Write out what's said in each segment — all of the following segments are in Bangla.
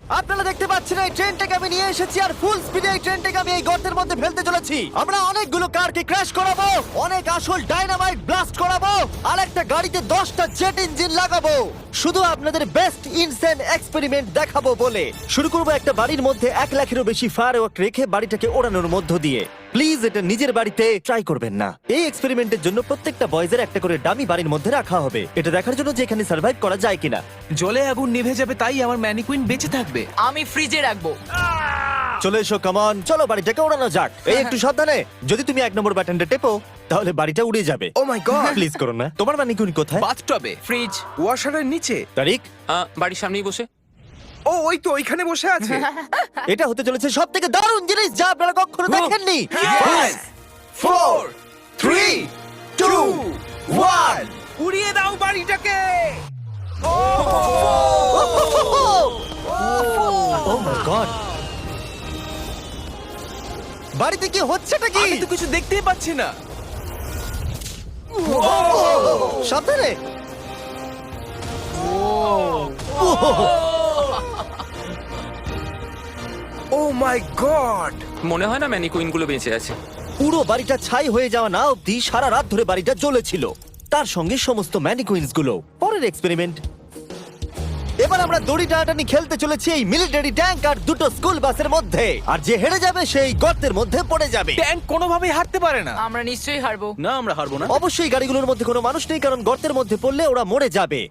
আপনারা দেখতে পাচ্ছেন এই ট্রেনটাকে আমি নিয়ে এসেছি আর ফুল স্পিডে এই ট্রেনটাকে আমি এই গর্তের মধ্যে ফেলতে চলেছি। আমরা অনেকগুলো কারকে ক্র্যাশ করাবো, অনেক আসল ডাইনামাইট ব্লাস্ট করাবো, আর একটা গাড়িতে 10টা জেট ইঞ্জিন লাগাবো, শুধু আপনাদের বেস্ট ইনসেন এক্সপেরিমেন্ট দেখাবো বলে। শুরু করবো একটা বাড়ির মধ্যে 1 লাখেরও বেশি ফায়ারওয়ার্ক রেখে বাড়িটাকে ওড়ানোর মধ্য দিয়ে। প্লিজ এটা নিজের বাড়িতে ট্রাই করবেন না। এই এক্সপেরিমেন্টের জন্য প্রত্যেকটা বয়েজের একটা করে ডামি বাড়ির মধ্যে রাখা হবে, এটা দেখার জন্য যে এখানে সার্ভাইভ করা যায় কিনা। জলে আগুন নিভে যাবে, তাই আমার ম্যানিকুইন বেঁচে থাকবে। আমি ফ্রিজে রাখবো। চলে এসো, কামন, চলো বাড়িটাকে ওড়ানো যাক। এই একটু সাবধানে, যদি তুমি 1 নম্বর বাটনটা টেপো তাহলে বাড়িটা উড়ে যাবে। ও মাই গড! প্লিজ করো না। তোমার ম্যানিকুইন কোথায়? বাথটবে, ফ্রিজ। ওয়াশারের নিচে। তারিক, বাড়ির সামনেই বসে। ও ওই তো ওইখানে বসে আছে। এটা হতে চলেছে সব থেকে দারুণ জিনিস যা আপনারা কখনো দেখেননি। Yes! 4 3 2 1 উড়িয়ে দাও বাড়িটাকে। ও মাই গড, বাড়িতে কি হচ্ছেটা কি? আমি তো কিছু দেখতেই পাচ্ছি না। সাবধানে। ও মাই গড! মনে হয় না ম্যানিকুইন গুলো বেঁচে আছে। পুরো বাড়িটা ছাই হয়ে যাওয়া না অব্দি সারা রাত ধরে বাড়িটা জ্বলেছিল, তার সঙ্গে সমস্ত ম্যানিকুইন্স গুলো। পরের এক্সপেরিমেন্ট, এবার আমরা দড়ি টানাটানি খেলতে চলেছি এই মিলিটারি ট্যাঙ্ক আর 2টো স্কুল বাসের মধ্যে, আর যে হেরে যাবে সেই গর্তের মধ্যে পড়ে যাবে। ট্যাঙ্ক কোনোভাবেই হারতে পারে না। আমরা নিশ্চয়ই হারবো। না, আমরা হারবো না। অবশ্যই গাড়িগুলোর মধ্যে কোনো মানুষ নেই, কারণ গর্তের মধ্যে পড়লে ওরা মরে যাবে।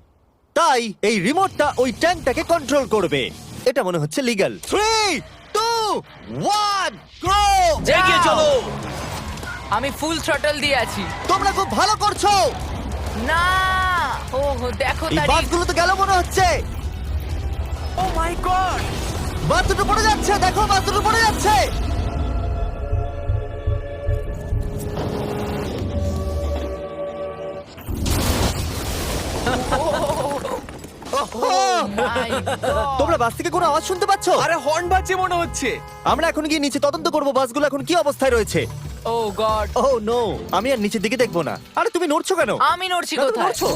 তাই এই রিমোটটা ওই ট্যাঙ্কটাকে কন্ট্রোল করবে। এটা মনে হচ্ছে লিগ্যাল। 3 2 1 গো! এগিয়ে চলো। আমি ফুল থ্রটল দিয়ে আছি। তোমরা খুব ভালো করছো। না, ও দেখো এই তারিখ। বাসগুলো তো গেল মনে হচ্ছে। ও মাই গড! বাস দুটো পড়ে যাচ্ছে, দেখো বাস দুটো পড়ে যাচ্ছে। My God! তোমরা বাস থেকে কোনো আওয়াজ শুনতে পাচ্ছ? আরে হর্ন বাজছে মনে হচ্ছে। আমরা এখন গিয়ে নিচে তদন্ত করব বাসগুলো এখন কি অবস্থায় রয়েছে। ও গড, ওহ নো, আমি আর নিচের দিকে দেখবো না। আরে তুমি নড়ছো কেন? আমি নড়ছি না, তুমি কোথায়? নড়ছো।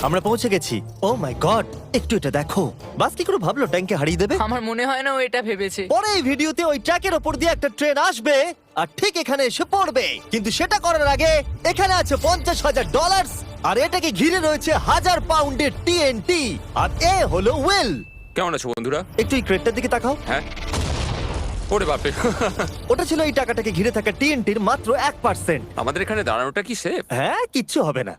আমরা পৌঁছে গেছি। ও মাই গড, একটু এটা দেখো। বাস কি করে ভাবলো ট্যাঙ্কে হারিয়ে দেবে? আমার মনে হয় না ও এটা ভেবেছে। পরে এই ভিডিওতে ওই ট্র্যাকের ওপর দিয়ে একটা ট্রেন আসবে আর ঠিক এখানে এসে পড়বে, কিন্তু সেটা করার আগে এখানে আছে $50,000 আর এটাকে ঘিরে রয়েছে 1000 পাউন্ডের টিএনটি। আর এ হলো উইল। কেমন আছো বন্ধুরা? একটু এই ক্রেটটার দিকে তাকাও। হ্যাঁ, ওরে বাপরে। ওটা ছিল এই টাকাটাকে ঘিরে থাকা টিএনটির মাত্র 1%। আমাদের এখানে দাঁড়ানোটা কি সেফ? হ্যাঁ, কিচ্ছু হবে না।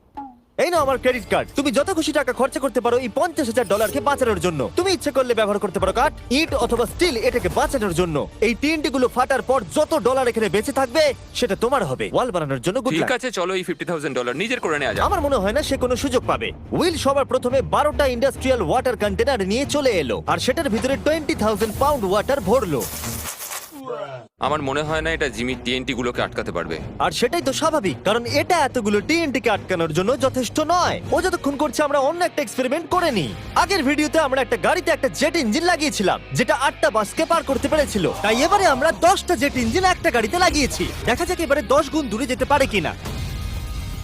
এই নাও আমার ক্রেডিট কার্ড, তুমি যত খুশি টাকা খরচা করতে পারো এই $50,000 বাঁচানোর জন্য। তুমি ইচ্ছে করলে ব্যবহার করতে পারো কাঠ, ইট অথবা স্টিল এটাকে বাঁচানোর জন্য। এই টিএনটি গুলো ফাটার পর যত ডলার এখানে বেঁচে থাকবে সেটা তোমার হবে। ওয়াল বানানোর জন্য গুড ঠিক লাক। আছে, চলো এই $50,000 নিজের করে নেওয়া যাক। আমার মনে হয় না সে কোনো সুযোগ পাবে। উইল সবার প্রথমে 12টা ইন্ডাস্ট্রিয়াল ওয়াটার কন্টেনার নিয়ে চলে এলো আর সেটার ভিতরে 20,000 পাউন্ড ওয়াটার ভরলো। আমার মনে হয় না এটা জিমির টিএনটি গুলোকে আটকাতে পারবে। আর সেটাই তো স্বাভাবিক, কারণ এটা এতগুলো টিএনটি কে আটকানোর জন্য যথেষ্ট নয়। ও যতক্ষণ করছে আমরা অন্য একটা এক্সপেরিমেন্ট করে নিই। আগের ভিডিওতে আমরা একটা গাড়িতে একটা জেট ইঞ্জিন লাগিয়েছিলাম যেটা 8টা বাসকে পার করতে পেরেছিল। তাই এবারে আমরা 10টা জেট ইঞ্জিন একটা গাড়িতে লাগিয়েছি। দেখা যাক এবারে 10 গুণ দূরে যেতে পারে কিনা।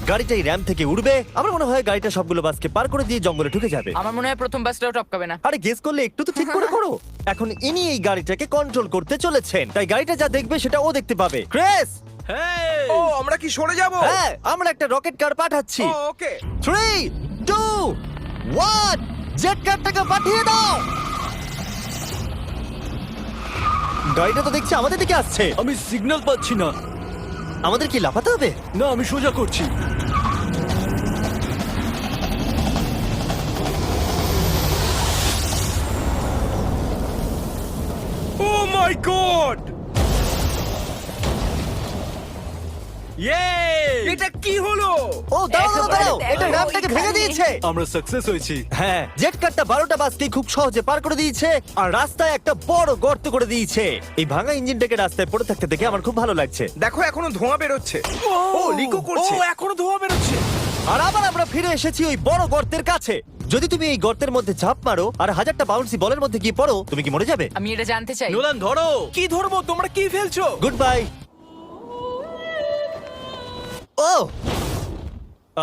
গাড়িটা এই র্যাম থেকে উঠবে। আমার মনে হয় গাড়িটা সবগুলো বাসকে পার করে দিয়ে জঙ্গলে ঢুকে যাবে। আমার মনে হয় প্রথম বাসটাও টপকাবে না। আরে গেস করলে একটু তো ঠিক করে করো। এখন ইনি এই গাড়িটাকে কন্ট্রোল করতে চলেছেন, তাই গাড়িটা যা দেখবে সেটা ও দেখতে পাবে। ক্রেস, ও আমরা কি সরে যাব? হ্যাঁ, আমরা একটা রকেট কার পাঠাচ্ছি। ও ওকে। 3 2 1 জেট কারটাকে পাঠিয়ে দাও। গাড়িটা তো দেখছি আমাদের দিকে আসছে। আমি সিগন্যাল পাচ্ছি না। আমাদের কি লাফাতে হবে? না, আমি সোজা করছি। ও মাই গড! এটা কি হলো? ও দাঁড়াও দাঁড়াও দাঁড়াও, একেবারে এটা দেখো, র্যামটাকে ভেঙে ওইখানে। দিয়েছে। আমরা সাকসেস হয়েছি। হ্যাঁ, জেট কারটা 12টা বাসকে খুব সহজে পার করে দিয়েছে আর রাস্তায় একটা বড় গর্ত করে দিয়েছে। এই ভাঙা ইঞ্জিনটাকে রাস্তায় পড়ে থাকতে দেখে আমার খুব ভালো লাগছে। দেখো এখনো ধোঁয়া বেরোচ্ছে। ও লিকো করছে। ও এখনো ধোঁয়া বেরোচ্ছে। আর আবার আমরা ফিরে এসেছি ওই বড় গর্তের কাছে। যদি তুমি এই গর্তের মধ্যে ঝাঁপ মারো আর 1000টা বাউন্সি বলের মধ্যে গিয়ে পড়ো, তুমি কি মরে যাবে? আমি এটা জানতে চাই। নোলান ধরো। কি ধরবো? তোমরা কি ফেলছো? Good bye. ও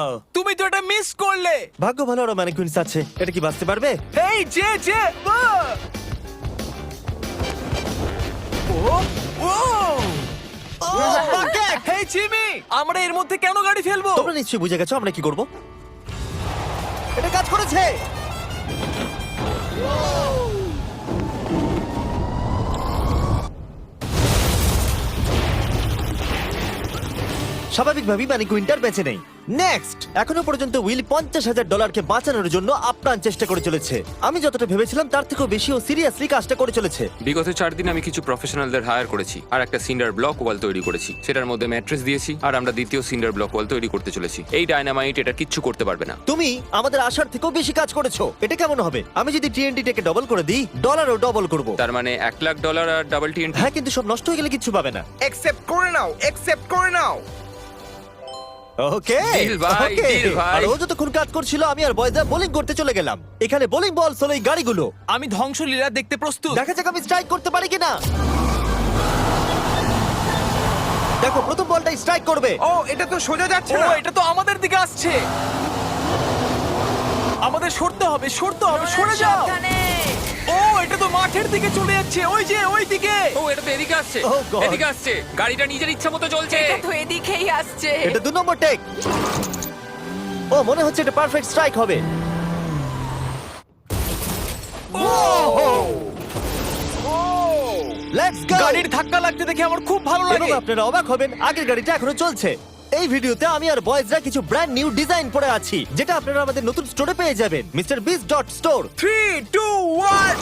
ও, তুমি তো এটা মিস করলে। ভাগ্য ভালো আরো ম্যানিকুইন্স আছে। এটা কি বাঁচতে পারবে? এই যে হেই জিমি, আমরা এর মধ্যে কেন গাড়ি ফেলবো? তোমরা নিশ্চয়ই বুঝে গেছো আমরা কি করব। এটা কাজ করেছে। স্বাভাবিকভাবেই মানে কুইন্টার বেঁচে নেই। নেক্সট, এখনো পর্যন্ত উইল $50,000 বাঁচানোর জন্য আপ্রাণ চেষ্টা করে চলেছে। আমি যতটা ভেবেছিলাম তার থেকেও বেশি ও সিরিয়াসলি কাজটা করে চলেছে। বিগত 4 দিন আমি কিছু প্রফেশনালদের হায়ার করেছি আর একটা সিন্ডার ব্লক ওয়াল তৈরি করেছি। সেটার মধ্যে ম্যাট্রেস দিয়েছি আর আমরা দ্বিতীয় সিন্ডার ব্লক ওয়াল তৈরি করতে চলেছি। এই ডায়নামাইট এটা কিচ্ছু করতে পারবে না। তুমি আমাদের আশার থেকেও বেশি কাজ করেছো। এটা কেমন হবে? আমি যদি TNT-টাকে ডবল করে দিই, ডলারও ডবল করব। তার মানে $1,00,000 আর ডাবল TNT। হ্যাঁ, কিন্তু সব নষ্ট হয়ে গেলে কিচ্ছু পাবে না। অ্যাকসেপ্ট করে নাও, অ্যাকসেপ্ট করে নাও। ওকে Deal ভাই, ওকে। deal ভাই। আর ও যতক্ষণ কাজ করছিল আমি আর বয়জা বোলিং করতে চলে গেলাম। এখানে বোলিং বল হলো এই গাড়িগুলো। আমি ধ্বংসলীলা দেখতে প্রস্তুত। দেখা যাক আমি স্ট্রাইক করতে পারি কিনা। দেখো, প্রথম বলটাই স্ট্রাইক করবে। ও, এটা তো সোজা যাচ্ছে না। এটা তো আমাদের দিকে আসছে। আমাদের সরতে হবে, সরতে হবে, সরে যাও। সাবধানে। ও, এটা তো মাঠের দিকে চলে যাচ্ছে। ওই যে, ওই দিকে। ও, এটা তো এদিকে আসছে। Oh God! এদিকে আসছে। গাড়িটা নিজের ইচ্ছা মতো চলছে। এটা তো এদিকেই আসছে। এটা 2 নম্বর টেক। ও, মনে হচ্ছে এটা পারফেক্ট স্ট্রাইক হবে। Let's go. গাড়ির ধাক্কা লাগতে দেখে আমার খুব ভালো এবং লাগে। আপনারা অবাক হবেন, আগের গাড়িটা এখনো চলছে। এই ভিডিওতে আমি আর বয়েজরা কিছু ব্র্যান্ড নিউ ডিজাইন পরে আছি, যেটা আপনারা আমাদের নতুন স্টোরে পেয়ে যাবেন, MrBeast.store। 3, 2, 1।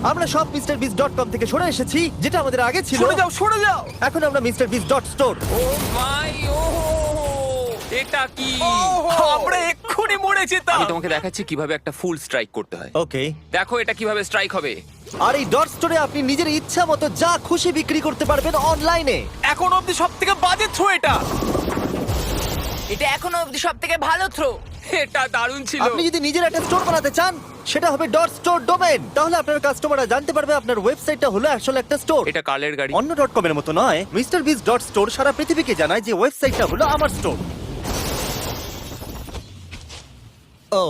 আমরা সব MrBeast.com থেকে সরে এসেছি, যেটা আমাদের আগে ছিল। সরে যাও, সরে যাও। এখন আমরা MrBeast.store। ও মাই, ও এটা কি? আমরা এক্ষুনি মরে যেতাম। আমি তোমাকে দেখাচ্ছি কিভাবে একটা ফুল স্ট্রাইক করতে হয়। ওকে। দেখো এটা কিভাবে স্ট্রাইক হবে। আর এই ডট স্টোরে আপনি নিজের ইচ্ছা মতো যা খুশি বিক্রি করতে পারবেন অনলাইনে। এখন অব্দি সব থেকে বাজে থ্রো এটা। এটা এখনো অবধি সবথেকে ভালো থ্রো। এটা দারুণ ছিল। আপনি যদি নিজের একটা স্টোর বানাতে চান, সেটা হবে ডট স্টোর ডোমেন। তাহলে আপনার কাস্টমাররা জানতে পারবে আপনার ওয়েবসাইটটা হলো আসলে একটা স্টোর। এটা কালের গাড়ি। অন্য .com এর মতো নয়। MrBeast.store সারা পৃথিবীকে জানায় যে ওয়েবসাইটটা হলো আমার স্টোর। ও,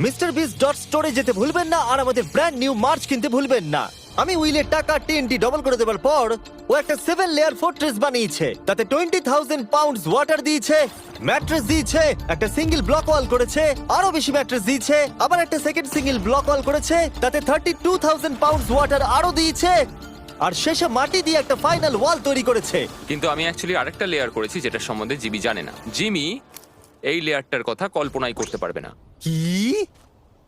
MrBeast.store এ যেতে ভুলবেন না আর আমাদের ব্র্যান্ড নিউ মার্চ কিনতে ভুলবেন না। আমি উইলের টাকা TNT ডবল করে দেওয়ার পর ও একটা 7 লেয়ার ফোর্ট্রেস বানিয়েছে। তাতে 20,000 পাউন্ডস ওয়াটার দিয়েছে, ম্যাট্রেস দিয়েছে, একটা সিঙ্গেল ব্লক ওয়াল করেছে, আরো বেশি ম্যাট্রেস দিয়েছে, আবার একটা সেকেন্ড সিঙ্গেল ব্লক ওয়াল করেছে, তাতে 32,000 পাউন্ডস ওয়াটার আরো দিয়েছে, আর শেষে মাটি দিয়ে একটা ফাইনাল ওয়াল তৈরি করেছে। কিন্তু আমি অ্যাকচুয়ালি আরেকটা লেয়ার করেছি যেটা সম্বন্ধে জিমি জানে না। জিমি এই লেয়ারটার কথা কল্পনাই করতে পারবে না। কি?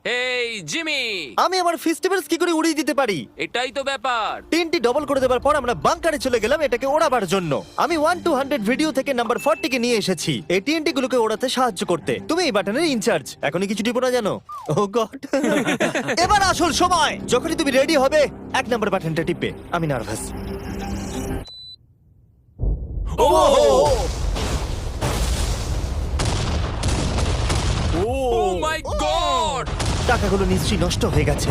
এই জিমি, আমি আমার ফেস্টিভ্যালস কি করে উড়িয়ে দিতে পারি? এটাই তো ব্যাপার। তিনটি ডবল করে দেওয়ার পর আমরা বাংকারে চলে গেলাম এটাকে ওড়াবার জন্য। আমি 1 to 100 ভিডিও থেকে নাম্বার 40 কে নিয়ে এসেছি এই TNT গুলোকে ওড়াতে সাহায্য করতে। তুমি এই বাটনের ইনচার্জ। এখনই কিছু টিপো না জানো? ও গড। এবার আসল সময়। যখনই তুমি রেডি হবে 1 নাম্বার বাটনটা টিপবে। আমি নার্ভাস। ও ও মাই গড! টাকাগুলো নিশ্চয়ই নষ্ট হয়ে গেছে।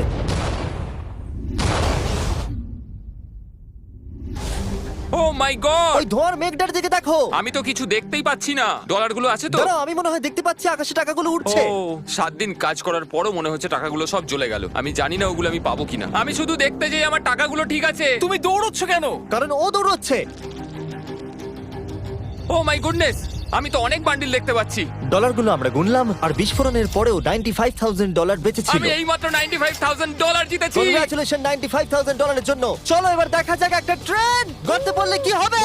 ও মাই গড! ওই ধোঁয়ার মেঘটার দিকে দেখো। আমি তো কিছু দেখতেই পাচ্ছি না। ডলারগুলো আছে তো? দাঁড়াও, আমি মনে হয় দেখতে পাচ্ছি আকাশে টাকাগুলো উঠছে। ও, 7 দিন কাজ করার পরও মনে হচ্ছে টাকাগুলো সব জ্বলে গেল। আমি জানি না ওগুলো আমি পাবো কিনা। আমি শুধু দেখতে যাই আমার টাকাগুলো ঠিক আছে। তুমি দৌড়চ্ছ কেন? কারণ ও দৌড়চ্ছে। ও মাই গুডনেস! আমি তো অনেক বান্ডিল দেখতে পাচ্ছি। ডলারগুলো আমরা গুনলাম আর বিস্ফোরণের পরেও $95,000 বেঁচে ছিল। আমি এইমাত্র $95,000 জিতেছি। কংগ্রাচুলেশন $95,000 জন্য। চলো এবার দেখা যাক একটা ট্রেন গর্তে পড়লে কি হবে।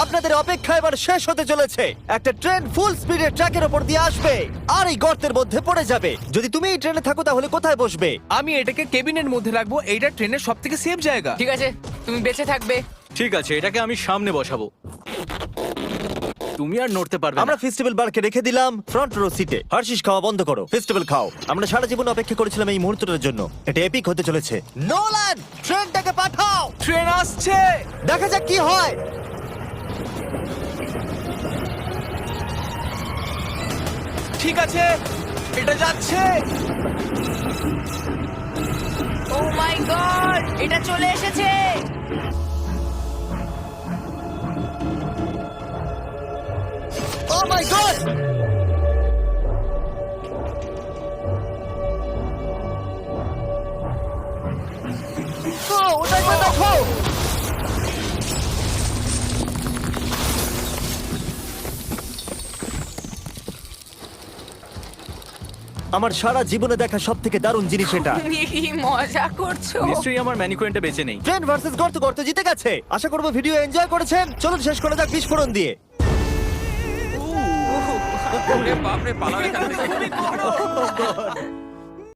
আপনাদের অপেক্ষা এবার শেষ হতে চলেছে। একটা ট্রেন ফুল স্পিডে ট্র্যাকের উপর দিয়ে আসবে আর এই গর্তের মধ্যে পড়ে যাবে। যদি তুমি এই ট্রেনে থাকো তাহলে কোথায় বসবে? আমি এটাকে কেবিনের মধ্যে রাখবো। এইটা ট্রেনের সবথেকে সেফ জায়গা। ঠিক আছে, তুমি বেঁচে থাকবে। ঠিক আছে, এটাকে আমি সামনে বসাবো। তুমি আর নড়তে পারবে আমরা না। ফেস্টিভ্যাল বারকে রেখে দিলাম ফ্রন্ট রো সিটে। হার্শিস খাওয়া বন্ধ করো, ফেস্টিভ্যাল খাও। আমরা সারা জীবন অপেক্ষা করেছিলাম এই মুহূর্তটার জন্য। এটা এপিক হতে চলেছে। নোলান, ট্রেনটাকে পাঠাও। ট্রেন আসছে। দেখা যাক কি হয়। ঠিক আছে, এটা যাচ্ছে। ও মাই গড, এটা চলে এসেছে। ও মাই গড! ওটা একবার দেখো। আমার সারা জীবনে দেখা সব থেকে দারুণ জিনিস এটা। তুমি কি মজা করছো? নিশ্চয়ই আমার ম্যানিকুইনটা বেঁচে নেই। ট্রেন ভার্সেস গর্ত, গর্ত জিতে গেছে। আশা করবো ভিডিও এনজয় করেছেন। চলুন শেষ করে যাক বিস্ফোরণ দিয়ে। ওরে বাপরে, পালাও এখান থেকে।